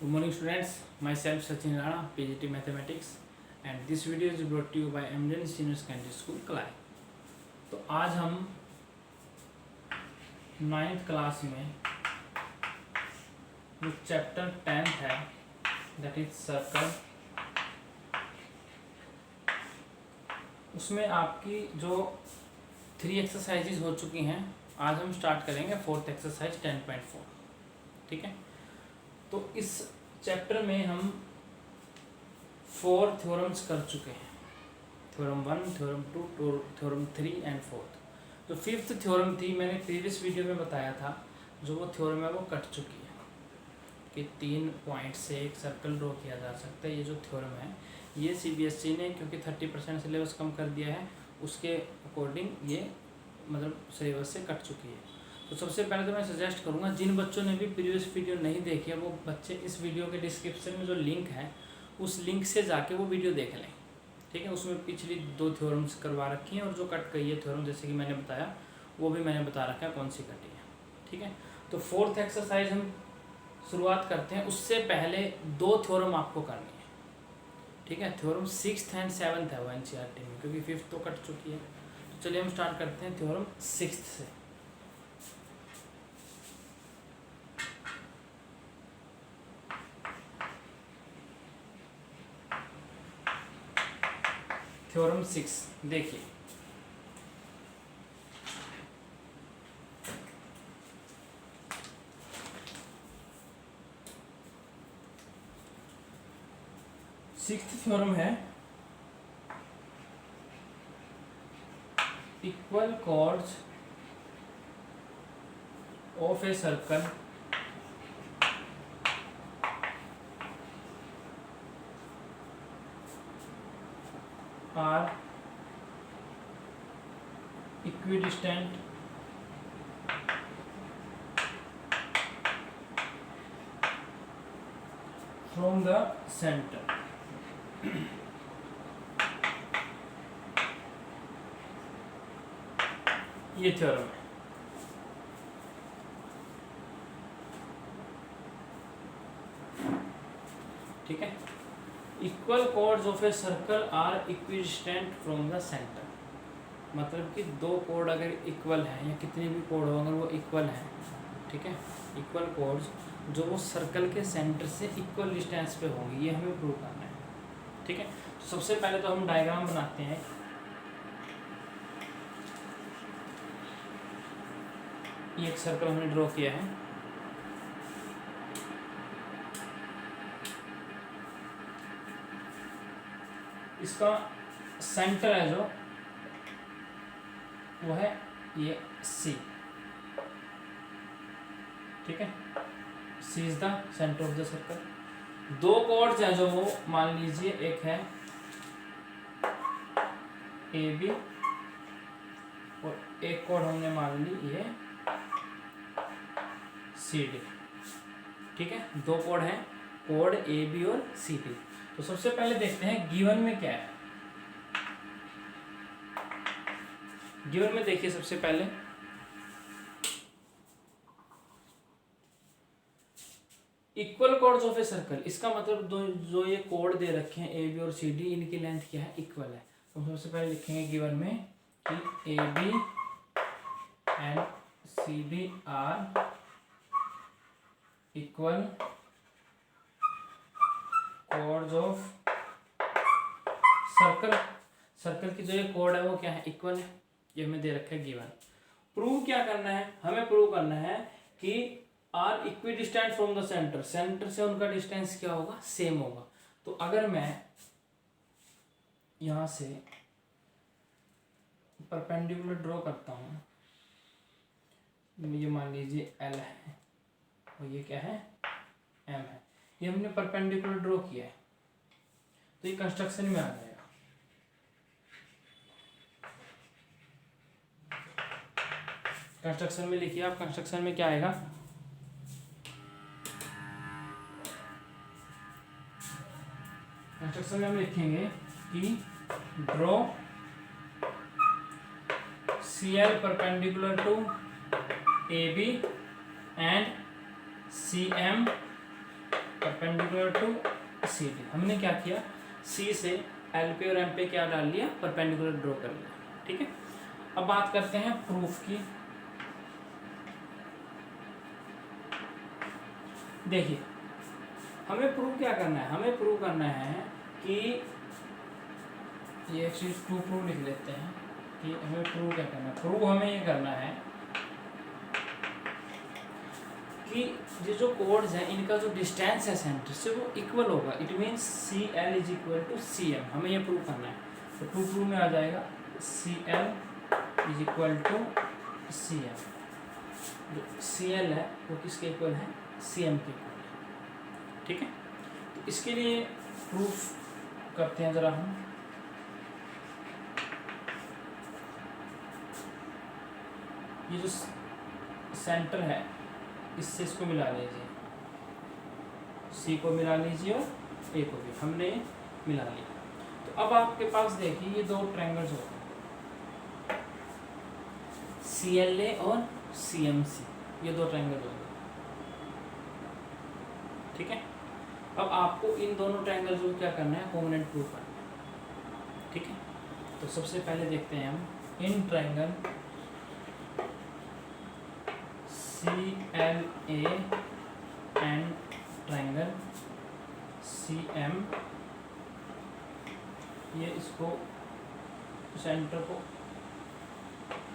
Good morning students, myself Sachin Rana, PGT Mathematics and this video is brought to you by Amgen Senior Secondary School कलाई। तो आज हम 9th class में जो chapter 10th है that is circle, उसमें आपकी जो 3 एक्सरसाइजेज हो चुकी हैं, आज हम स्टार्ट करेंगे 4th एक्सरसाइज 10.4। ठीक है, तो इस चैप्टर में हम 4 थ्योरम्स कर चुके हैं, theorem 1, theorem 2, theorem 3 and 4th। जो 5th थ्योरम थी, मैंने प्रीवियस वीडियो में बताया था, जो वो थ्योरम है वो कट चुकी है कि 3 पॉइंट से एक सर्कल ड्रॉ किया जा सकता है। ये जो थ्योरम है ये CBSE ने क्योंकि 30% सिलेबस कम कर दिया है, उसके अकॉर्डिंग ये मतलब सिलेबस से कट चुकी है। तो सबसे पहले तो मैं सजेस्ट करूँगा, जिन बच्चों ने भी प्रीवियस वीडियो नहीं देखी है वो बच्चे इस वीडियो के डिस्क्रिप्शन में जो लिंक है उस लिंक से जाके वो वीडियो देख लें। ठीक है, उसमें पिछली 2 थ्योरम्स करवा रखी हैं और जो कट गई है थ्योरम जैसे कि मैंने बताया वो भी मैंने बता रखा है कौन सी कटी है। ठीक है, तो 4th एक्सरसाइज हम शुरुआत करते हैं। उससे पहले 2 थ्योरम आपको करनी है। ठीक है, थ्योरम 6th एंड 7th है वो NCERT में, क्योंकि 5th तो कट चुकी है। तो चलिए हम स्टार्ट करते हैं थ्योरम 6th से। थ्योरम 6 देखिए, सिक्स्थ थ्योरम है equal chords of a circle are equidistant from the centre. ये थ्योरम है। ठीक है, equal chords of a circle are equidistant from the centre, मतलब कि 2 कोड अगर इक्वल हैं या कितने भी कोड हो अगर वो इक्वल हैं, ठीक है, इक्वल कोड्स जो वो सर्कल के सेंटर से इक्वल डिस्टेंस पे होंगे, ये हमें प्रूव करना है। ठीक है, तो सबसे पहले तो हम डायग्राम बनाते हैं। ये एक सर्कल हमने ड्रॉ किया है। इसका सेंटर है जो वो है ये C। ठीक है, C is the centre of the circle. 2 chords हैं जो वो मान लीजिए, एक है AB और एक कॉर्ड हमने मान ली ये CD। ठीक है, 2 कोड हैं, कोड AB और CD। तो सबसे पहले देखते हैं गिवन में क्या है। गिवन में देखिए सबसे पहले equal chords of a circle, इसका मतलब जो ये कोड दे रखे हैं AB और CD, इनकी लेंथ क्या है, इक्वल है। तो हम सबसे पहले लिखेंगे गिवन में कि AB and CD are equal chords of circle. Circle की जो ये कोड है वो क्या है, इक्वल है। ये हमें दे रखा है गिवन। प्रूव क्या करना है, हमें प्रूव करना है कि are equidistant from the centre, centre से उनका डिस्टेंस क्या होगा, सेम होगा। तो अगर मैं यहां से परपेंडिकुलर ड्रॉ करता हूं, ये मान लीजिए L है और ये क्या है, M है, ये हमने परपेंडिकुलर ड्रॉ किया है, तो ये कंस्ट्रक्शन में आ जाएगा। कंस्ट्रक्शन में लिखिए आप, कंस्ट्रक्शन में क्या आएगा, कंस्ट्रक्शन में हम लिखेंगे कि draw CL perpendicular to AB and CM perpendicular to C D. हमने क्या किया, सी से एल पे और एम पे क्या डाल लिया, परपेंडिकुलर ड्रॉ कर लिया। ठीक है, अब बात करते हैं प्रूफ की। देखिए हमें प्रूव क्या करना है, हमें प्रूव करना है कि ये चीज प्रूव लिख लेते हैं कि हमें प्रूव क्या करना है। प्रूव हमें ये करना है कि ये जो कोड्स हैं इनका जो डिस्टेंस है सेंटर से वो इक्वल होगा। It means C L is equal to C M. हमें ये प्रूव करना है। तो प्रूव में आ जाएगा C L is equal to C M. जो सी एल है वो किसके इक्वल है, सी एम के इक्वल है। ठीक है, तो इसके लिए प्रूफ करते हैं ज़रा हम। ये जो सेंटर है इससे इसको मिला लीजिए, सी को मिला लीजिए और ए को भी हमने मिला लिया। तो अब आपके पास देखिए ये दो ट्रायंगल्स होते हैं, सी एल ए और सी एम सी, ये दो ट्रायंगल होंगे। ठीक है, अब आपको इन दोनों ट्रायंगल्स को क्या करना है, कॉम्पोनेंट प्रूफ करना है। ठीक है, तो सबसे पहले देखते हैं हम इन triangle C L A and triangle C M, ये इसको सेंटर को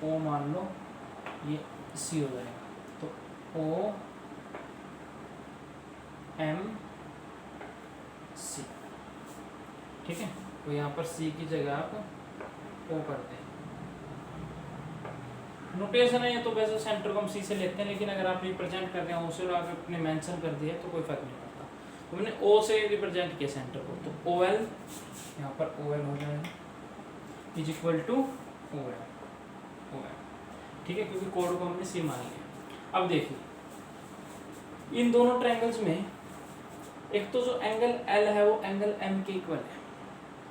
ओ मान लो, ये सी हो जाएगा। तो ओ एम सी। ठीक है, तो यहाँ पर सी की जगह आप ओ करते हैं। नोटेशन है ये तो वैसे सेंटर को हम सी से लेते हैं, लेकिन अगर आप रिप्रेजेंट कर रहे हैं उसे और आपने मेंशन कर दिया तो कोई फर्क नहीं पड़ता। तो मैंने ओ से रिप्रेजेंट किया सेंटर को, तो ओ एल यहाँ पर ओ एल हो जाएगा is equal to O L. ठीक है, क्योंकि कोड को हमने सी मान लिया। अब देखिए इन दोनों ट्रायंगल्स में एक तो जो एंगल एल है वो एंगल एम के इक्वल है,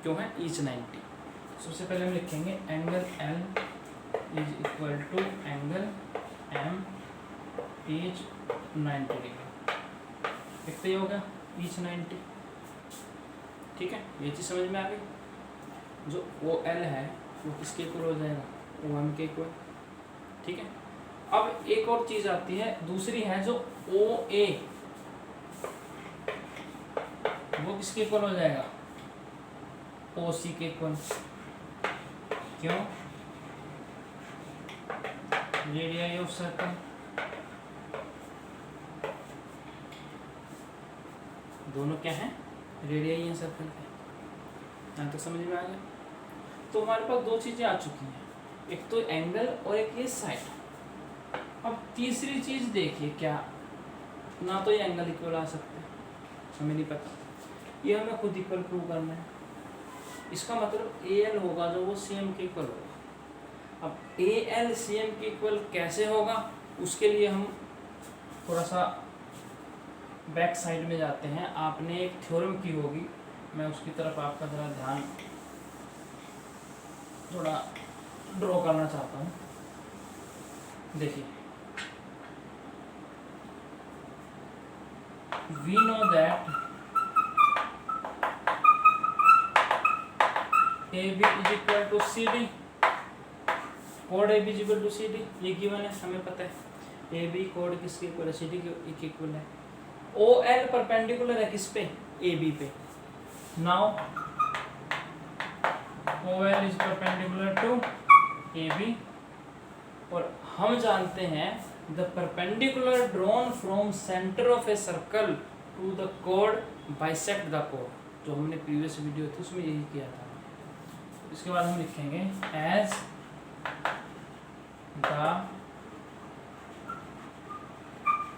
क्यों है, ईच 90। सबसे पहले हम लिखेंगे angle L is equal to angle M each 90 degree. एक तो ये होगा ईच 90। ठीक है, ये चीज़ समझ में आ गई। जो ओ एल है वो किसके इक्वल हो जाएगा, ओ एम के इक्वल। ठीक है, अब एक और चीज़ आती है, दूसरी है जो ओ ए, वो किसके इक्वल हो जाएगा, ओ सी के इक्वल। क्यों, रेडियस ऑफ सर्कल, दोनों क्या है, रेडियस सर्कल के। यहाँ तक समझ में आ गया। तो हमारे पास दो चीजें आ चुकी हैं, एक तो एंगल और एक ये साइड। अब तीसरी चीज देखिए, क्या ना तो ये एंगल इक्वल आ सकते हैं, हमें नहीं पता, ये हमें खुद इक्वल प्रूव करना है। इसका मतलब ए एल होगा जो वो सी एम के इक्वल होगा। अब ए एल सी एम के इक्वल कैसे होगा, उसके लिए हम थोड़ा सा बैक साइड में जाते हैं। आपने एक थ्योरम की होगी, मैं उसकी तरफ आपका ज़रा ध्यान थोड़ा ड्रॉ करना चाहता हूँ। देखिए, we know that A B is equal to C D, कोड A B is equal to C D, ये गिवन है, हमें पता है। ए बी कोड किसके इक्वल है, सी डी के इक्वल है। ओ एल परपेंडिकुलर है किस पे, ए बी पे। Now O L is perpendicular to A B, और हम जानते हैं the perpendicular drawn from centre of a circle to the code bisect the code, जो हमने प्रीवियस वीडियो थी उसमें यही किया था। इसके बाद हम लिखेंगे as the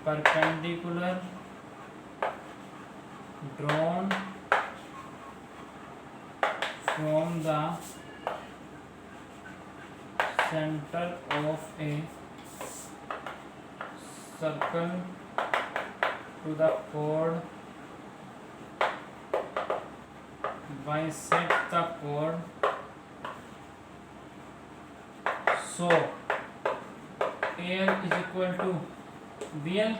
perpendicular drawn from the centre of a circle to the कोड bisect the chord, so AL is equal to BL।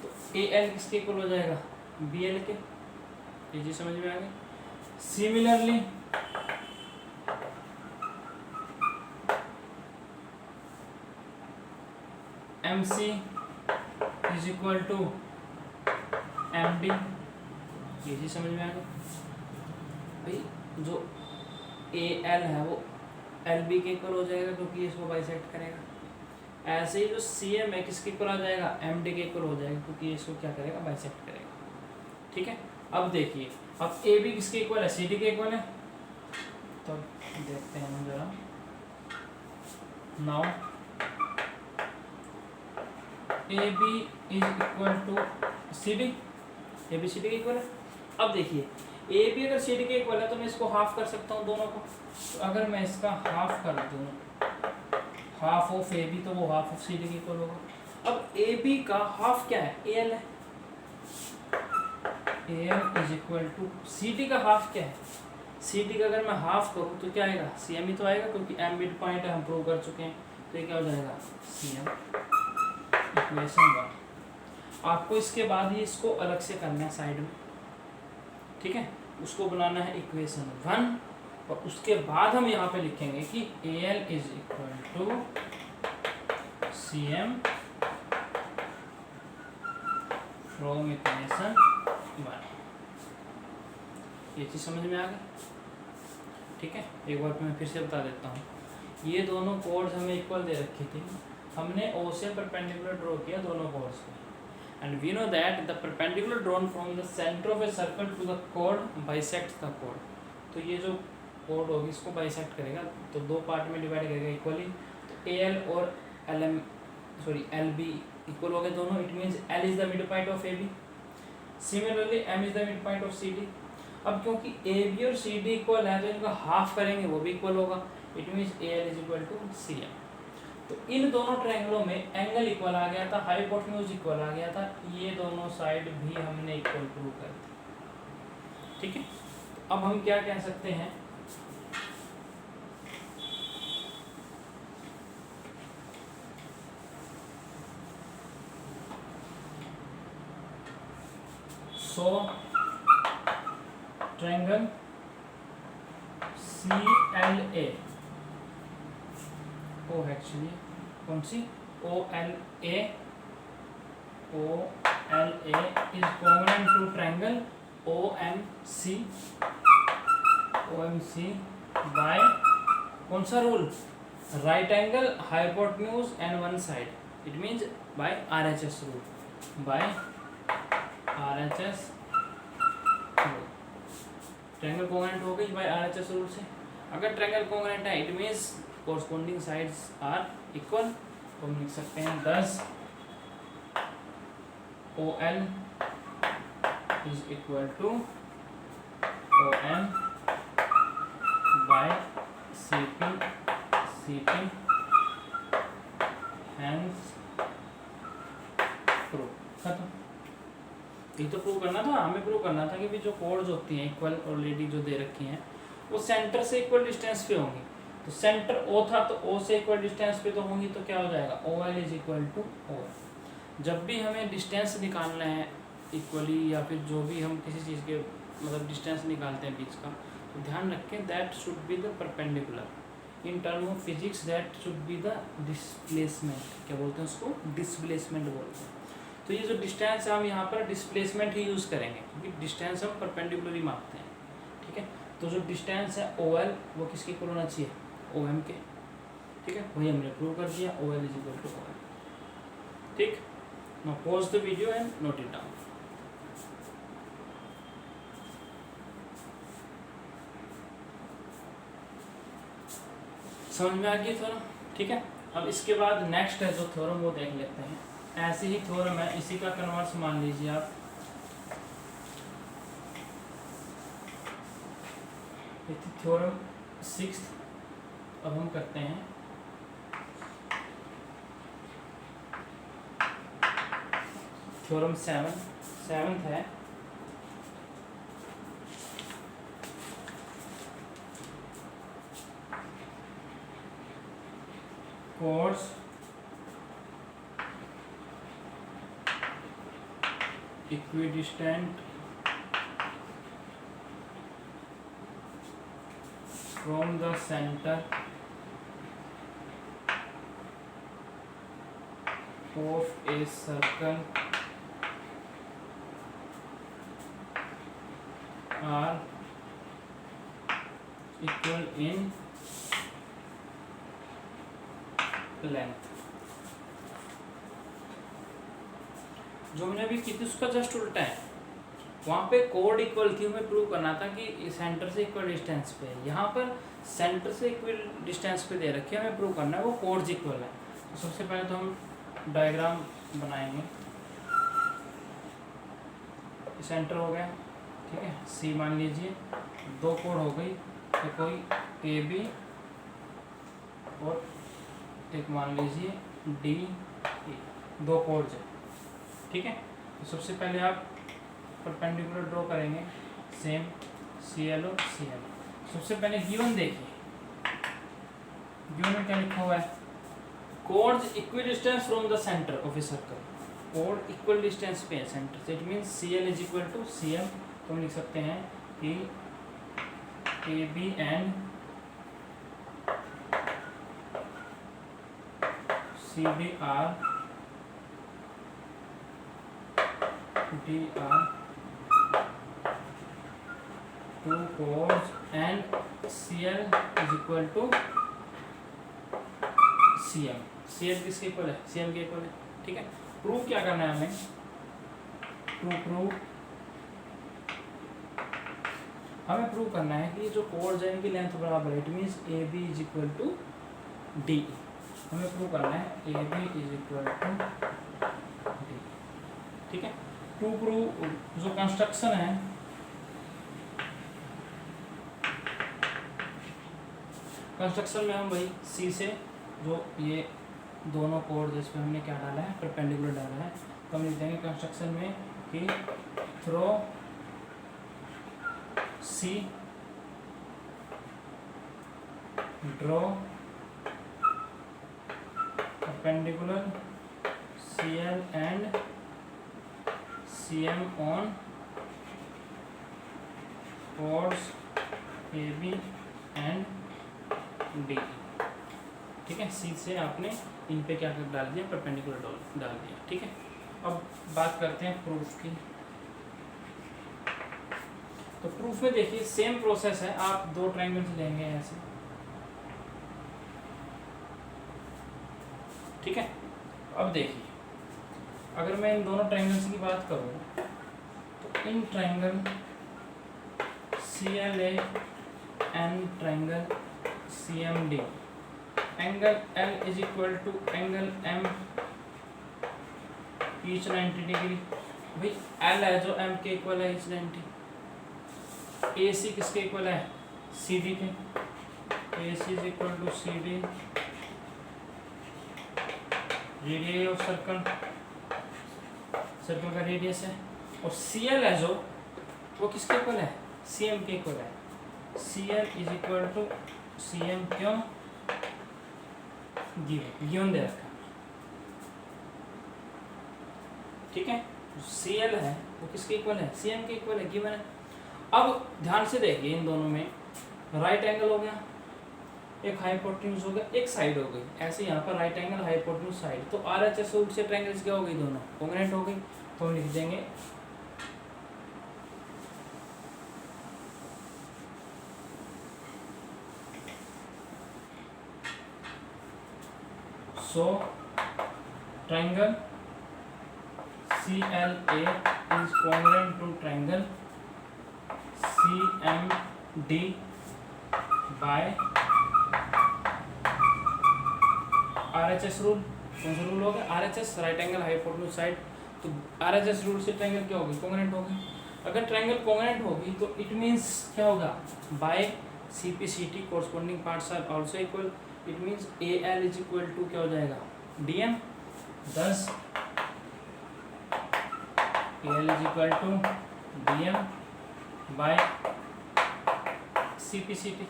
तो AL किसके इक्वल हो जाएगा, बी एल के, ये चीज समझ में आ गई। Similarly M C is equal to M D, ये चीज समझ में आ गई भाई। जो ए एल है वो एल बी के इक्वल हो जाएगा क्योंकि इसको बाइसेक्ट करेगा। ऐसे ही जो सी एम है किसके इक्वल आ जाएगा, एम डी के इक्वल हो जाएगा क्योंकि इसको क्या करेगा, बाइसेक्ट करेगा। ठीक है, अब देखिए अब ए बी किसके इक्वल है, सी डी के इक्वल है। तो देखते हैं हम जरा, now A B is equal to C D, A B C D के इक्वल है। अब देखिए ए बी अगर सी डी के इक्वल है तो मैं इसको हाफ कर सकता हूँ दोनों को। तो अगर मैं इसका हाफ कर दूँ, हाफ ऑफ ए बी, तो वो हाफ ऑफ सी डी के इक्वल होगा। अब ए बी का हाफ क्या है, ए एल है, A L is equal to C D का हाफ क्या है, सी डी का अगर मैं हाफ करूँ तो क्या आएगा, सी एम ही तो आएगा क्योंकि एम मिड पॉइंट है, हम प्रूव कर चुके हैं। तो ये क्या हो जाएगा, सी एम। इक्वेशन 1। आपको इसके बाद ही इसको अलग से करना है साइड में, ठीक है, उसको बनाना है इक्वेशन 1 और उसके बाद हम यहाँ पे लिखेंगे कि A L is equal to C M from equation 1। ये चीज़ समझ में आ गई, ठीक है। एक बार मैं फिर से बता देता हूँ, ये दोनों कोड्स हमें इक्वल दे रखी थी, हमने ओ से परपेंडिकुलर ड्रॉ किया दोनों कोड्स को, and we know that the perpendicular drawn from the centre of a circle to the code bisect the code. तो ये जो कोड होगी इसको बाइसेक्ट करेगा, तो दो पार्ट में डिवाइड करेगा इक्वली। तो ए एल और L M sorry L B equal हो गए दोनों, it means L is the mid point of A B, similarly M is the mid point of C D. अब क्योंकि ए बी और C D equal है तो इनका हाफ करेंगे वो भी इक्वल होगा, it means A L is equal to C M. तो इन दोनों ट्रायंगलों में एंगल इक्वल आ गया था, हाइपोटेन्यूज इक्वल आ गया था, ये दोनों साइड भी हमने इक्वल प्रूव कर दी, ठीक है। तो अब हम क्या कह सकते हैं, so triangle C L A O actually कौन सी O L A is common to triangle O M C by कौन सा rule, right angle hypotenuse and one side, it means by R H S rule, by R H S rule. Triangle congruent हो गई by R H S rule से। अगर triangle congruent है it means corresponding sides are equal, तो हम लिख सकते हैं 10 OL is equal to OM by CP hence proof। खत्म। ये तो प्रूव करना था, हमें प्रूव करना था कि भी जो कोड्स होती हैं इक्वल ऑलरेडी जो दे रखी हैं वो सेंटर से इक्वल डिस्टेंस पे होंगी। तो सेंटर ओ था तो ओ से इक्वल डिस्टेंस पे तो होंगी, तो क्या हो जाएगा O L is equal to O. जब भी हमें डिस्टेंस निकालना है इक्वली या फिर जो भी हम किसी चीज़ के मतलब डिस्टेंस निकालते हैं बीच का, तो ध्यान रखें that should be the perpendicular, in term of physics that should be the displacement, क्या बोलते हैं उसको, डिस्प्लेसमेंट बोलते हैं। तो ये जो डिस्टेंस है हम यहाँ पर डिस्प्लेसमेंट ही यूज़ करेंगे क्योंकि डिस्टेंस हम परपेंडिकुलरली मापते हैं, ठीक है। तो जो डिस्टेंस है ओ एल वो किसके इक्वल होना चाहिए, ओ एम के, ठीक है, वही हमने प्रूव कर दिया, O L is equal to O M, ठीक। Now pause the video and note it down. समझ में आ गया थोड़ा, ठीक है। अब इसके बाद नेक्स्ट है जो थ्योरम वो देख लेते हैं। ऐसे ही थ्योरम है, इसी का कन्वर्स मान लीजिए आप, थ्योरम 6। अब हम करते हैं थ्योरम 7th है, codes equidistant from the center of a circle are equal in length। जो हमने अभी की थी उसका जस्ट उल्टा है। वहाँ पे कोड इक्वल थी, हमें प्रूव करना था कि सेंटर से इक्वल डिस्टेंस पे है। यहाँ पर सेंटर से इक्वल डिस्टेंस पे दे रखी है, हमें प्रूव करना है वो कोड्स इक्वल है। तो सबसे पहले तो हम डायग्राम बनाएंगे। सेंटर हो गया, ठीक है। सी मान लीजिए, दो कोड हो गई, तो कोई ए बी और एक मान लीजिए डी ई, दो कोड्स है, ठीक है। तो सबसे पहले आप परपेंडिकुलर ड्रॉ करेंगे, सेम सी एल और सी एल। सबसे पहले गिवन देखिए, गिवन में क्या लिखा हुआ है, chords equal distance from the centre of a circle. कोड इक्वल डिस्टेंस पे है सेंटर से, it means C L is equal to C M. तो हम लिख सकते हैं कि A B and C D are D are two chords and C L is equal to C M. C L किसके इक्वल है, C M के equal है, ठीक है। प्रूव क्या करना है हमें, हमें प्रूव करना है कि जो कोड्स है इनकी लेंथ बराबर है, it means A B is equal to D. हमें प्रूव करना है A B is equal to D, ठीक है। टू प्रूव जो कंस्ट्रक्शन है, कंस्ट्रक्शन में हम वही सी से जो ये दोनों कोड जिस पे हमने क्या डाला है, परपेंडिकुलर डाला है, तो हम लिख देंगे कंस्ट्रक्शन में कि through C draw perpendicular C L and C M on chords A B and D, ठीक है। सी से आपने इन पे क्या डाल दिया, परपेंडिकुलर डाल दिया, ठीक है। अब बात करते हैं प्रूफ की। तो प्रूफ में देखिए सेम प्रोसेस है, आप दो ट्रायंगल्स लेंगे ऐसे, ठीक है। अब देखिए अगर मैं इन दोनों ट्रायंगल्स की बात करूँ तो इन triangle C L A and triangle C M D, angle L is equal to angle M each 90 degree. भाई L है जो M के इक्वल है ईच 90। AC किसके इक्वल है, CD के। AC is equal to CD radius of circle, circle का radius है। और CL है जो वो किसके इक्वल है, CM के इक्वल है। CL is equal to CM, क्यों, गिवन दे रखा, ठीक है। CL है वो किसके इक्वल है, CM के इक्वल है, गिवन है। अब ध्यान से देखिए इन दोनों में राइट एंगल हो गया, एक हाइपोटेन्यूज हो गया, एक साइड हो गई। ऐसे यहाँ पर राइट एंगल हाइपोटेन्यूज साइड, तो RHS रूट से ट्रायंगल्स क्या हो गई, दोनों कॉन्ग्रुएंट हो गई। तो हम लिख देंगे so triangle CLA is congruent to triangle CMD by RHS rule. कौन सा रूल होगा, RHS, right angle hypotenuse side. तो RHS रूल से ट्रायंगल क्या होगी, कॉन्ग्रुएंट होगी। अगर ट्रायंगल कॉन्ग्रुएंट होगी तो इट मीन्स क्या होगा, by CPCT corresponding parts are also equal, it means AL is equal to क्या हो जाएगा, DM। thus AL is equal to DM by CPCT।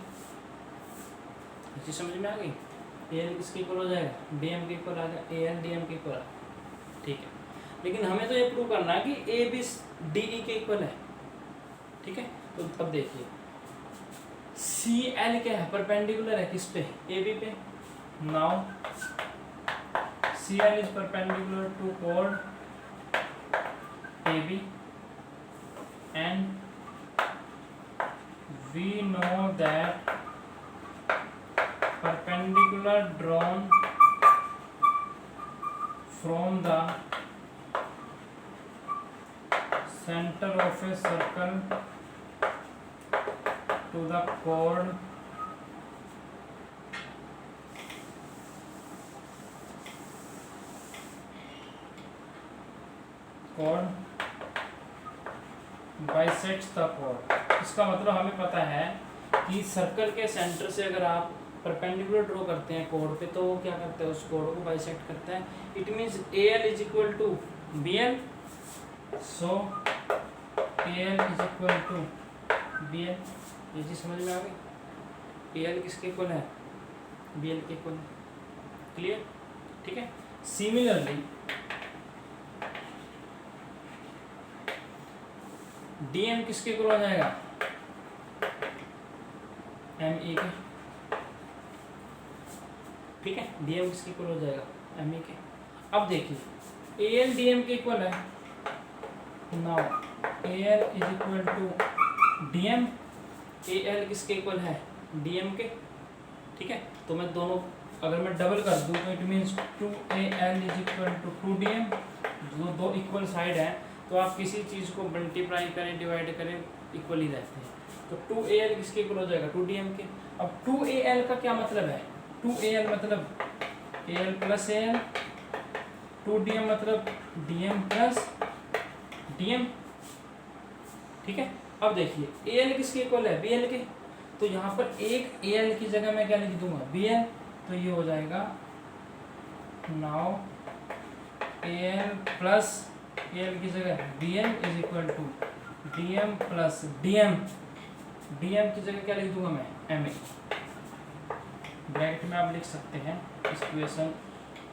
समझ में आ गई, AL किसके इक्वल हो जाएगा, DM के इक्वल आ गया, AL DM के इक्वल, ठीक है। लेकिन हमें तो ये प्रूव करना है कि AB DE के इक्वल है, ठीक है। तो अब देखिए सी एल क्या है, परपेंडिकुलर है किस पे, ए बी पे। Now C L is perpendicular to chord A B and we know that perpendicular drawn from the center of a circle to the chord bisects the chord। इसका मतलब हमें पता है कि सर्कल के सेंटर से अगर आप परपेंडिकुलर ड्रॉ करते हैं कोड पे तो वो क्या करता है, उस कोड को बाइसेक्ट करता है। It means A L is equal to B L, so A L is equal to B L. ये चीज समझ में आ गई, ए एल किसके इक्वल है, बी एल के इक्वल। क्लियर, ठीक है। सिमिलरली डी एम किसके इक्वल हो जाएगा, एम ई के, ठीक है। डी एम किसके इक्वल हो जाएगा, एम ई के। अब देखिए ए एल डी एम के इक्वल है। Now A L is equal to D M, A L किसके इक्वल है, डी एम के, ठीक है। तो मैं दोनों अगर मैं डबल कर दूं तो it means 2AL is equal to 2DM। जो दो इक्वल साइड है तो आप किसी चीज़ को मल्टीप्लाई करें डिवाइड करें इक्वल ही रहते हैं। तो 2AL किसके इक्वल हो जाएगा, 2DM के। अब 2AL का क्या मतलब है, 2AL मतलब AL प्लस AL, 2DM मतलब DM प्लस DM, ठीक है। अब देखिए AL किसके इक्वल है, BL के। तो यहाँ पर एक AL की जगह मैं क्या लिख दूंगा, BL। तो ये हो जाएगा नाउ AL प्लस AL की जगह BL is equal to DM plus DM। DM की जगह क्या लिख दूंगा मैं, MA। ब्रैकेट में आप लिख सकते हैं इस इक्वेशन,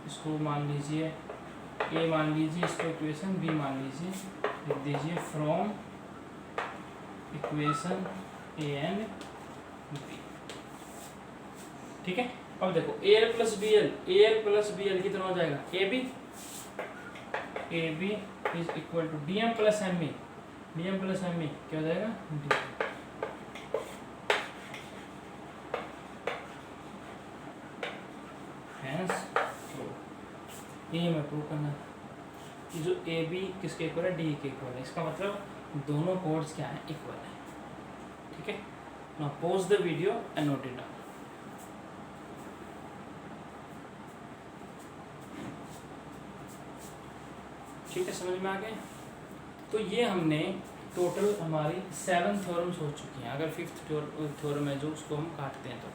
इसको मान लीजिए A मान लीजिए, इसको इक्वेशन B मान लीजिए, लिख दीजिए from equation A and B, ठीक है। अब देखो AL plus BL, AL plus BL कितना हो जाएगा, AB। AB is equal to DM plus ME, DM plus ME क्या हो जाएगा, D। हैंस ये मैं प्रूव करना कि जो AB किसके इक्वल है, D के इक्वल है। इसका मतलब दोनों कोड्स क्या है, इक्वल है, ठीक है। Now pause the video and note it down. ठीक है, समझ में आ गए। तो ये हमने टोटल हमारी 7 थ्योरम्स हो चुकी हैं। अगर 5th थ्योरम है जो उसको हम काटते हैं तो,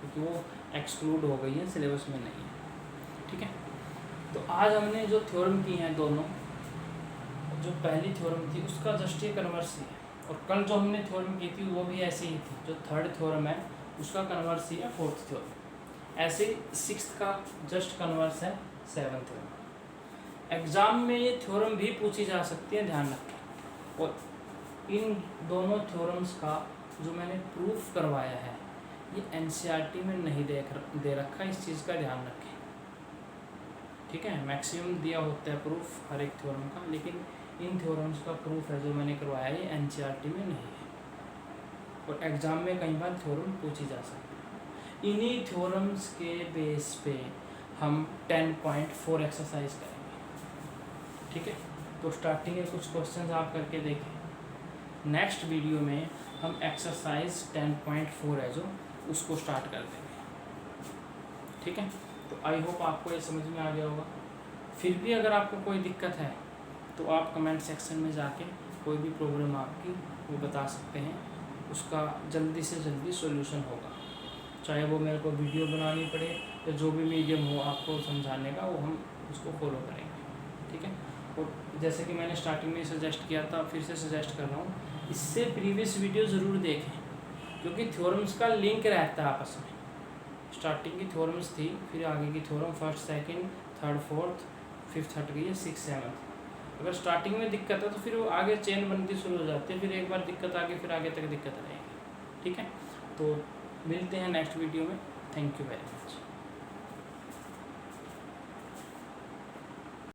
क्योंकि वो एक्सक्लूड हो गई है, सिलेबस में नहीं है, ठीक है। तो आज हमने जो थ्योरम की हैं दोनों, जो पहली थ्योरम थी उसका जस्ट ये कन्वर्स ही है, और कल जो हमने थ्योरम की थी वो भी ऐसी ही थी। जो 3rd थ्योरम है उसका कन्वर्स ही है 4th थ्योरम। ऐसे 6th का जस्ट कन्वर्स है 7th थ्योरम। एग्ज़ाम में ये थ्योरम भी पूछी जा सकती है, ध्यान रखें। और इन दोनों थ्योरम्स का जो मैंने प्रूफ करवाया है ये NCERT में नहीं दे रखा, इस चीज़ का ध्यान रखें, ठीक है। मैक्सिमम दिया होता है प्रूफ हर एक थ्योरम का, लेकिन इन थ्योरम्स का प्रूफ है जो मैंने करवाया ये NCERT में नहीं है, और एग्ज़ाम में कई बार थ्योरम पूछी जा सकती है। इन्हीं थ्योरम्स के बेस पे हम 10.4 एक्सरसाइज करेंगे, ठीक है। तो स्टार्टिंग में कुछ क्वेश्चंस आप करके देखें। नेक्स्ट वीडियो में हम एक्सरसाइज 10.4 है जो उसको स्टार्ट कर देंगे, ठीक है। तो आई होप आपको ये समझ में आ गया होगा। फिर भी अगर आपको कोई दिक्कत है तो आप कमेंट सेक्शन में जाके कोई भी प्रॉब्लम आपकी वो बता सकते हैं, उसका जल्दी से जल्दी सॉल्यूशन होगा। चाहे वो मेरे को वीडियो बनानी पड़े या जो भी मीडियम हो आपको समझाने का, वो हम उसको फॉलो करेंगे, ठीक है। और जैसे कि मैंने स्टार्टिंग में सजेस्ट किया था, फिर से सजेस्ट कर रहा हूँ, इससे प्रीवियस वीडियो ज़रूर देखें, क्योंकि थ्योरम्स का लिंक रहता है आपस में। स्टार्टिंग की थ्योरम्स थी, फिर आगे की theorem 1st 2nd 3rd 4th 5th हट गई है, 6th 7th। अगर स्टार्टिंग में दिक्कत है तो फिर वो आगे चेन बनती शुरू हो जाती है, फिर एक बार दिक्कत आ गई फिर आगे तक दिक्कत रहेगी, ठीक है। तो मिलते हैं नेक्स्ट वीडियो में। Thank you very much.